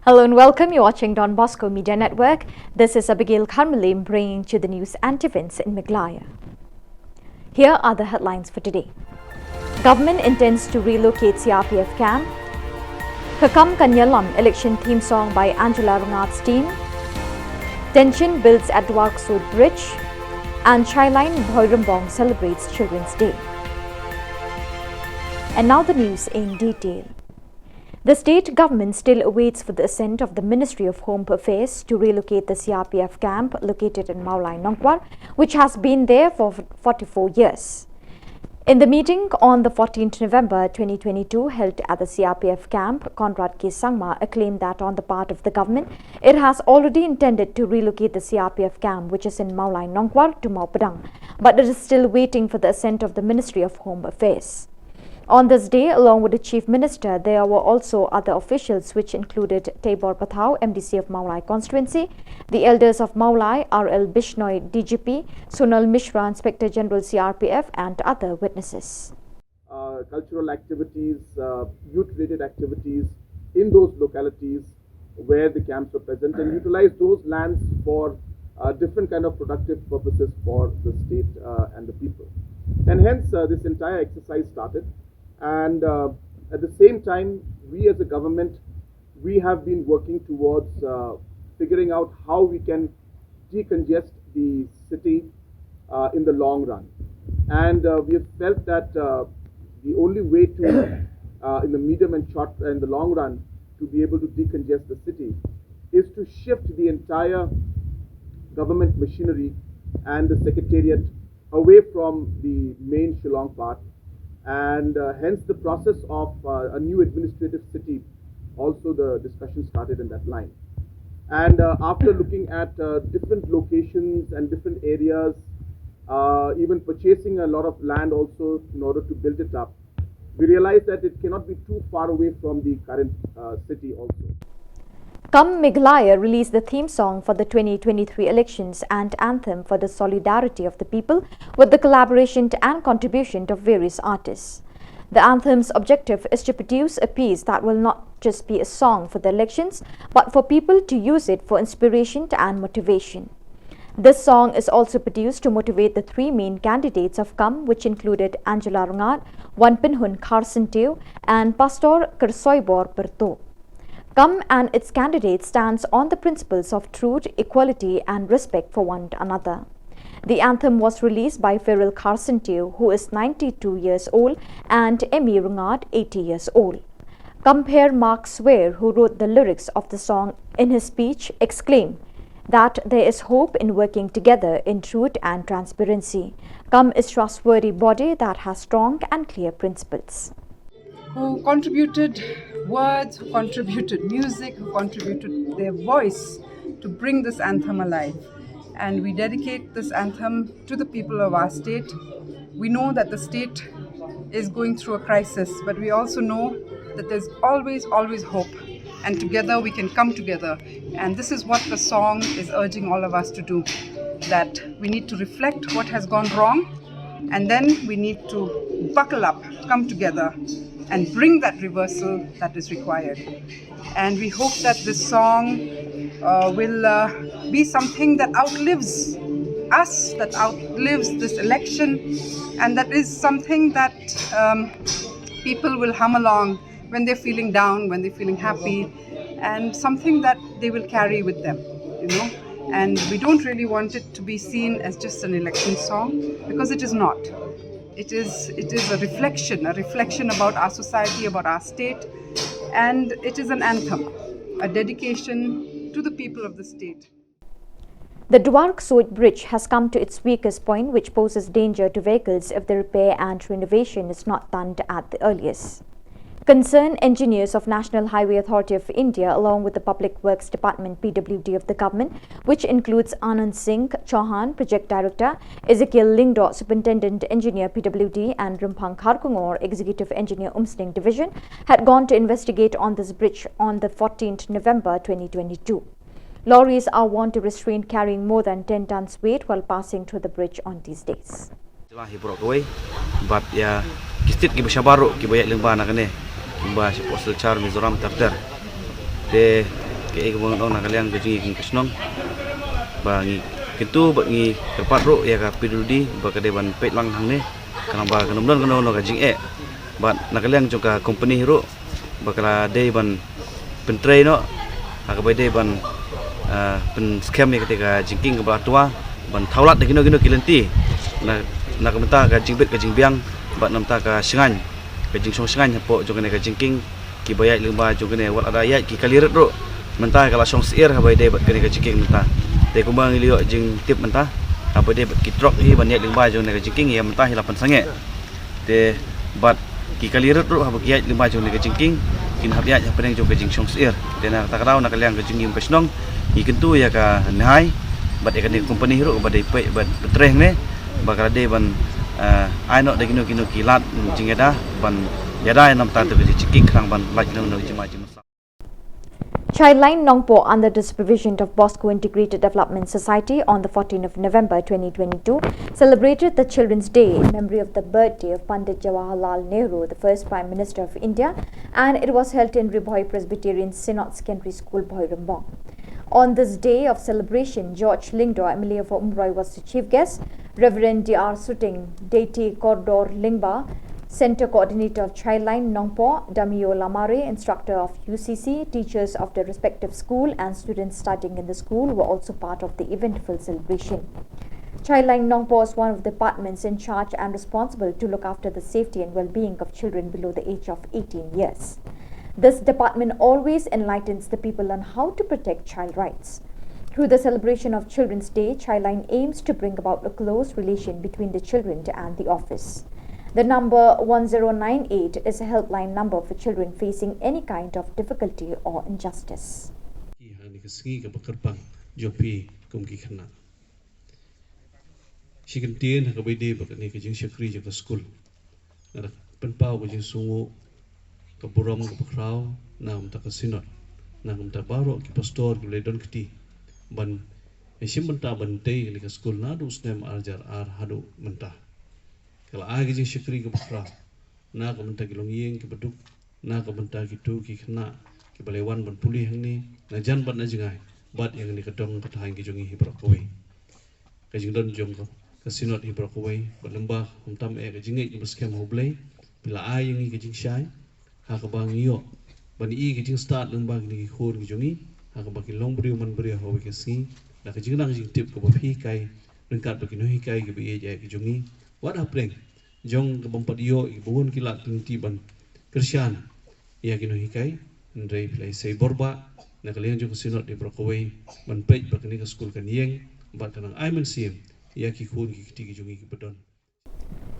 Hello and welcome. You're watching Don Bosco Media Network. This is Abigail Karmalim bringing to the news and events in Meghalaya. Here are the headlines for today. Government intends to relocate CRPF camp. Kakam Kanyalam election theme song by Angela Rungat's team. Tension builds at Dwarksud Bridge. And Shillong Bhoirambong celebrates Children's Day. And now the news in detail. The state government still awaits for the assent of the Ministry of Home Affairs to relocate the CRPF camp located in Meghalaya, Nongkwar, which has been there for 44 years. In the meeting on the 14th November 2022 held at the CRPF camp, Conrad K. Sangma acclaimed that on the part of the government, it has already intended to relocate the CRPF camp, which is in Meghalaya, Nongkwar, to Maupadang, but it is still waiting for the assent of the Ministry of Home Affairs. On this day, along with the Chief Minister, there were also other officials which included Tabor Pathau, MDC of Meghalaya Constituency, the elders of Meghalaya, R.L. Bishnoi, DGP, Sunal Mishra, Inspector General CRPF and other witnesses. Cultural activities, youth-related activities in those localities where the camps were present and utilize those lands for different kind of productive purposes for the state and the people. And hence this entire exercise started. And at the same time, we as a government, we have been working towards figuring out how we can decongest the city in the long run. And we have felt that the only way to, in the medium and short and the long run, to be able to decongest the city is to shift the entire government machinery and the secretariat away from the main Shillong part. And hence the process of a new administrative city, also the discussion started in that line. And after looking at different locations and different areas, even purchasing a lot of land also in order to build it up, we realized that it cannot be too far away from the current city also. Come Meghalaya released the theme song for the 2023 elections and anthem for the solidarity of the people with the collaboration and contribution of various artists. The anthem's objective is to produce a piece that will not just be a song for the elections, but for people to use it for inspiration and motivation. This song is also produced to motivate the three main candidates of Come, which included Angela Rungat, Wanpinhun Kharsantiu, and Pastor Kersoibor Berto. Come and its candidate stands on the principles of truth, equality and respect for one another. The anthem was released by Ferrell Kharsantiu, who is 92 years old, and Emmy Rungat, 80 years old. Compare Mark Swear, who wrote the lyrics of the song, in his speech exclaimed that there is hope in working together in truth and transparency. Come is trustworthy body that has strong and clear principles. Who contributed words, who contributed music, who contributed their voice to bring this anthem alive. And we dedicate this anthem to the people of our state. We know that the state is going through a crisis, but we also know that there's always hope. And together we can come together. And this is what the song is urging all of us to do. That we need to reflect what has gone wrong, and then we need to buckle up, come together, and bring that reversal that is required. And we hope that this song will be something that outlives us, that outlives this election, and that is something that people will hum along when they're feeling down, when they're feeling happy, and something that they will carry with them, you know. And we don't really want it to be seen as just an election song, because it is not. It is a reflection about our society, about our state, and it is an anthem, a dedication to the people of the state. The Dwarksud Bridge has come to its weakest point, which poses danger to vehicles if the repair and renovation is not done at the earliest. Concerned engineers of National Highway Authority of India, along with the Public Works Department PWD of the government, which includes Anand Singh Chauhan, Project Director, Ezekiel Lingdo, Superintendent Engineer PWD, and Rimpang Kharkungor, Executive Engineer Umsling Division, had gone to investigate on this bridge on the 14th November 2022. Lorries are warned to restrain carrying more than 10 tons weight while passing through the bridge on these days. Kimba si postal char Mizoram tartar de ke kebon on nakalian ke jingi kisnong ba ngi kitu ba ngi kerpat ro ya ka pidudi ba ka deban pet lang hang ne kana ba kanum don kono ka jing ba nakalian juga company ro ba kala de ban pentrai no ka ba de ban pen scam ya ketika jingking ke ba tua ban thaulat de kino kilenti na kamenta ka jingbet ka jingbiang ba namta ka singan ka jingsong singan po jogane ka jingking ki bayat limba jogane wat ada ayat ki kaliret ro menta kala song sir ha bai de bat kene ka jingking menta de kumbang liyo jing tip menta apa de bat ki trok hi ban yat limba jogane ka jingking ya menta hilapan sange de bat ki kaliret ro ha ba ki yat limba jogane ka jingking kin habiat ya peneng jog ka jingsong sir de na ta kadau na kaliang ka jingim ka snong i kentu ya ka nai bat ya ka ni company ro ba de pe bat betreh ne bakal de ban ai no de kino kilat jingeda ban yada nam ta te chiking khang ban laj no jima jima. Childline Nongpo, under the supervision of Bosco Integrated Development Society, on the 14th of November 2022, celebrated the Children's Day in memory of the birthday of Pandit Jawaharlal Nehru, the first Prime Minister of India, and it was held in Ribhoi Presbyterian Synod Secondary School, Bhoirambong. On this day of celebration, George Lingdo, MLA for Umroi, was the chief guest. Reverend D.R. Suting, Deity Kordor Lingba, Center Coordinator of Childline Nongpo, Damio Lamare, instructor of UCC, teachers of the respective school and students studying in the school were also part of the eventful celebration. Childline Nongpo is one of the departments in charge and responsible to look after the safety and well-being of children below the age of 18 years. This department always enlightens the people on how to protect child rights. Through the celebration of Children's Day, Childline aims to bring about a close relation between the children and the office. The number 1098 is a helpline number for children facing any kind of difficulty or injustice. Kaburam kapakraw nam takasinot nam tabaro ki pastor ki ledon kiti ban esim banta bante li ka school na du snem arjar ar hadu menta kala agi jing shikri kapakraw na ka menta ki longyeng ki baduk na ka menta ki tu ki khna ki balewan ban puli hangni na jan ban na jingai bat yang ni kadong ka thang ki jongi hibra kowe ka jing don jong ko ka sinot hibra kowe balamba humtam e ka jingai ki baskem hoblei bila ai yang ki jing shai hakabang iyo bani i kijing start ng bang ni khon ki jongi hakabang ki long brio man brio ho ki si la kijing nang jing tip ko ba phi kai ng kat ba ki no hi kai ki bi e ki jongi wat apreng jong ka bang padiyo i buhon ki lat ting ti ban krisyan ya ki no hi kai ndrei play sei borba na kalian jong sinot di brokowei man pej ba ki ka school kan yeng ba tanang ai man sim ya ki khon ki ti ki jongi ki badon.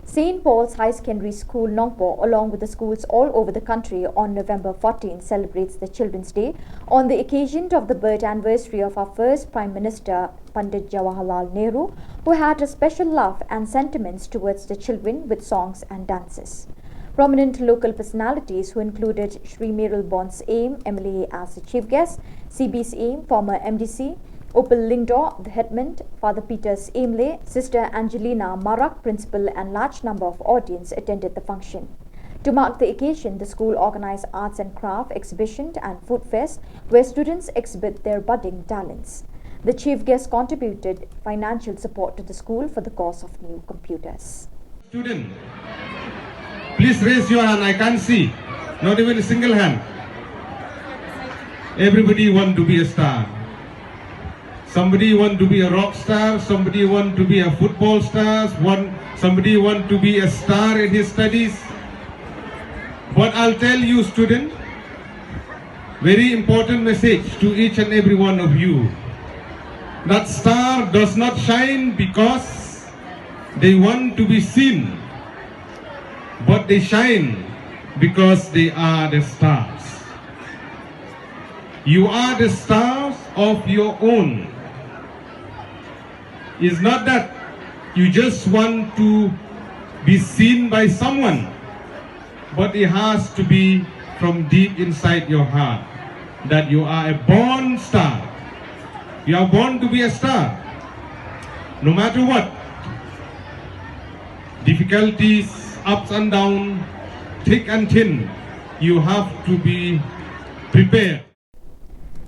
St. Paul's High Secondary School, Nongpo, along with the schools all over the country, on November 14 celebrates the Children's Day on the occasion of the birth anniversary of our first Prime Minister, Pandit Jawaharlal Nehru, who had a special love and sentiments towards the children with songs and dances. Prominent local personalities who included Shri Meral Bonds Aim, MLA, as the chief guest, CB's Aim, former MDC, Opal Lingdo, the headman, Father Peter's Aimle, Sister Angelina Marak, principal, and large number of audience attended the function. To mark the occasion, the school organized arts and craft exhibition and food fest where students exhibit their budding talents. The chief guest contributed financial support to the school for the cost of new computers. Student, please raise your hand. I can't see, not even a single hand. Everybody want to be a star. Somebody want to be a rock star, somebody want to be a football star, somebody want to be a star in his studies. But I'll tell you, student, very important message to each and every one of you. That star does not shine because they want to be seen, but they shine because they are the stars. You are the stars of your own. It's not that you just want to be seen by someone, but it has to be from deep inside your heart that you are a born star. You are born to be a star. No matter what, difficulties, ups and downs, thick and thin, you have to be prepared.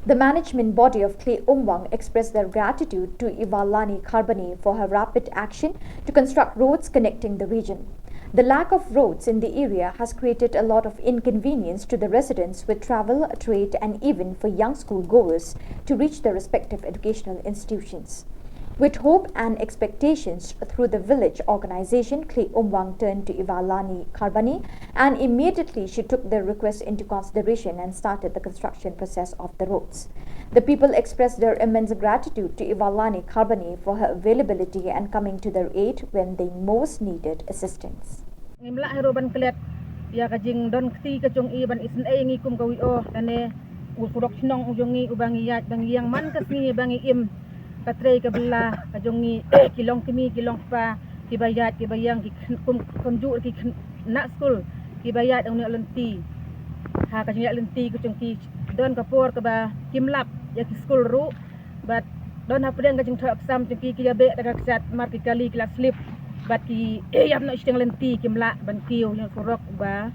The management body of Clay Umwang expressed their gratitude to Ivalani Kharbani for her rapid action to construct roads connecting the region. The lack of roads in the area has created a lot of inconvenience to the residents with travel, trade and even for young schoolgoers to reach their respective educational institutions. With hope and expectations through the village organization, Clay Umwang turned to Ivalani Kharbani and immediately she took their request into consideration and started the construction process of the roads. The people expressed their immense gratitude to Ivalani Kharbani for her availability and coming to their aid when they most needed assistance. Ngimla heroban kelet ya kajing don kti kacung iban isn ngi kum kawi o tane usurok sinong ujongi ubangi yat bangi yang man kasni bangi im katre kabla kajongi kilong kimi kilong pa kibayat kibayang kum kumju ki nak school kibayat ang lenti ha kajing ya lenti kacung ki don kapor ka ba kimlap ya ki school ru but don ha pedang kajing thak sam ki kiyabe tak sat mar ki kali kelas slip but ki yap nak isteng lenti kimla ban kiu yang surok ba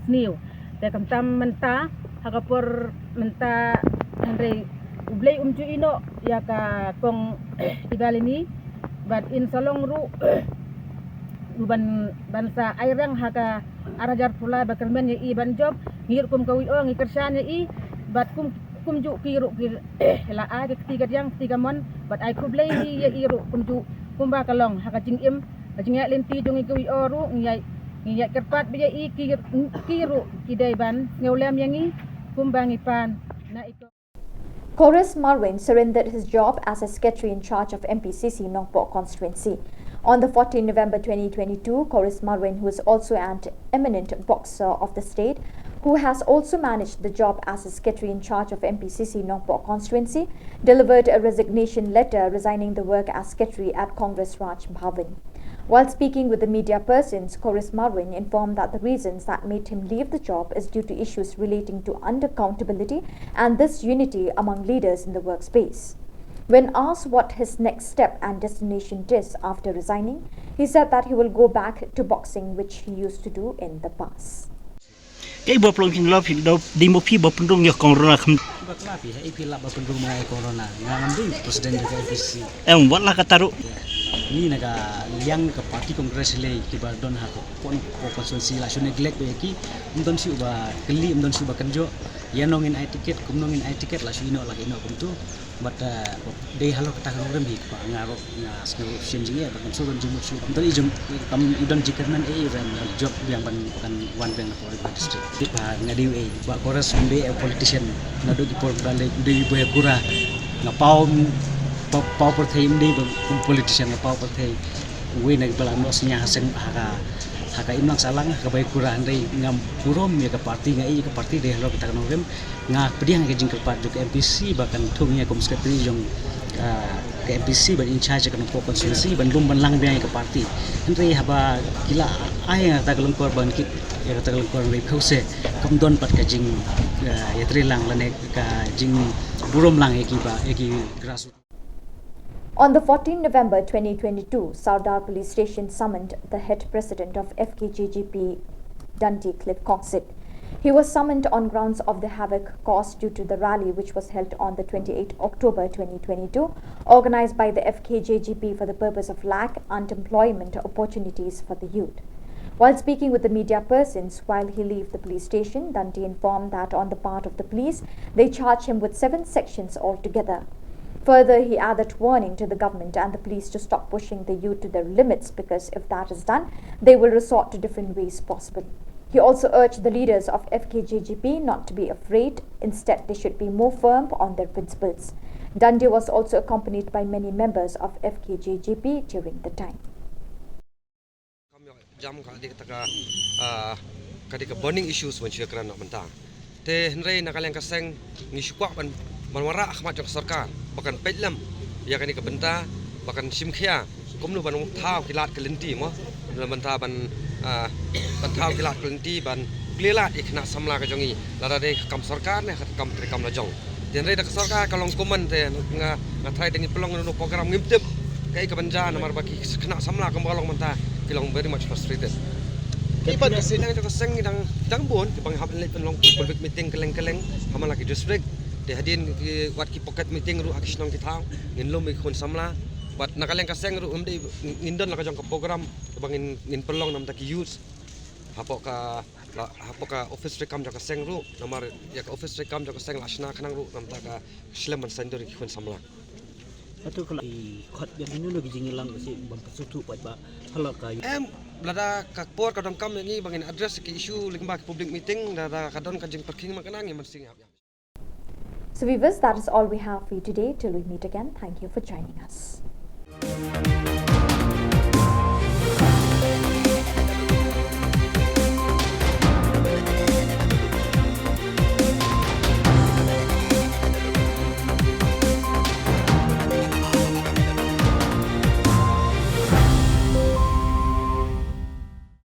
sniu te kamtam menta ha kapor menta andre ublay umju ino ya ka kong igalini but in salong ru uban bansa airang haka arajar pula bakermen ya iban job ngir kum kawi o ngikersanya i but kum ju kiru ki la a ketiga yang tiga mon but ai kublay ya iru kumju kumba kalong haka jing im jing ya lenti jong kawi o ru ngiyai kerpat biya i kiru kidai ban ngolem yangi kumbangi pan na iko. Chorus Marwin surrendered his job as a secretary in charge of MPCC Nongpok constituency. On the 14 November 2022, Chorus Marwin, who is also an eminent boxer of the state, who has also managed the job as a secretary in charge of MPCC Nongpok constituency, delivered a resignation letter resigning the work as secretary at Congress Raj Bhavan. While speaking with the media persons, Chorus Marwin informed that the reasons that made him leave the job is due to issues relating to under-accountability and disunity among leaders in the workspace. When asked what his next step and destination is after resigning, he said that he will go back to boxing, which he used to do in the past. Cái bộ plong kinh love hindo di mo phi bo pendung yo corona kham bakla pi hai phi la bo pendung mai corona ngam ding presiden juga FPC wat la kataru ni naga liang ke parti kongres le ki ba don ha ko pon constituency la shune glek be ki don si ba keli don si ba kanjo yanong in I ticket kumnong in I ticket la shino la ino kum tu but dei halo kata ngam bi pa ngaro nga sno shinjing ya kan so don jimu su don ijum kam idon jikernan ran job yang ban wan bang for district di pa ngadi we ba chorus be politician na do di por dale di boya kura nga pau per thim di politician nga pau per thai we na bala no snya hasen haka imlang salang ka bay kura andai ngam purom ya ka parti ngai ka parti de halo kita kan nga pediang ke jingkel pat juga MPC bahkan thungnya kom sekretari jong ke MPC ban in charge kan ko konstitusi ban lum ban lang biang ke parti andai haba kila ai ta kalung kor ban kit ya ta kalung kor rei khause kom don pat ka jing ya tri lang lane ka jing burom lang eki grassroots. On the 14 November 2022, Sardar Police Station summoned the head president of FKJGP, Dundee Cliff Coxit. He was summoned on grounds of the havoc caused due to the rally which was held on the 28th October 2022, organized by the FKJGP for the purpose of lack unemployment opportunities for the youth. While speaking with the media persons while he left the police station, Dundee informed that on the part of the police, they charged him with 7 sections altogether. Further, he added warning to the government and the police to stop pushing the youth to their limits because if that is done, they will resort to different ways possible. He also urged the leaders of FKJGP not to be afraid. Instead, they should be more firm on their principles. Dundee was also accompanied by many members of FKJGP during the time. Jam kadika burning issues when she kerana mentah. Te henry nakalang kaseng ngisukwa ban manwara akhmat jok sarkar bahkan pelam ya kani kabenta bahkan simkhia komnu ban thau kilat kelenti mo mentah ban thau kilat kelenti ban glilat ikna samla ka jongi lada de kam sarkar ne kam trikam la jong henry dak sarkar kalong kuman te nga thai tengi pelong no program ngimtip kai kabanja namar baki kena samla kam balong mentah kilong very much frustrated. Ipan kasi nang ito kaseng dang bon, tipang hapon late long public meeting keleng-keleng, haman lagi district, de hadin ki wat ki pocket meeting ru akisnong ki thau ngin lom ikun samla wat nakaleng kaseng ru umde ngindon la ka jong program bangin ngin pelong nam ta ki youth hapo ka office rekam jong kaseng ru namar ya ka office rekam jong kaseng lasna khanang ru nam ta ka shleman sendor ki kun samla Itu kalau khot yang ini lagi jingilang si bangsa sutu buat ba halak kayu. Lada kakpor kadang kam ni bangin address ke isu lingba public meeting lada kadon kajing parking makanang yang mesti. So viewers, that is all we have for you today. Till we meet again, thank you for joining us.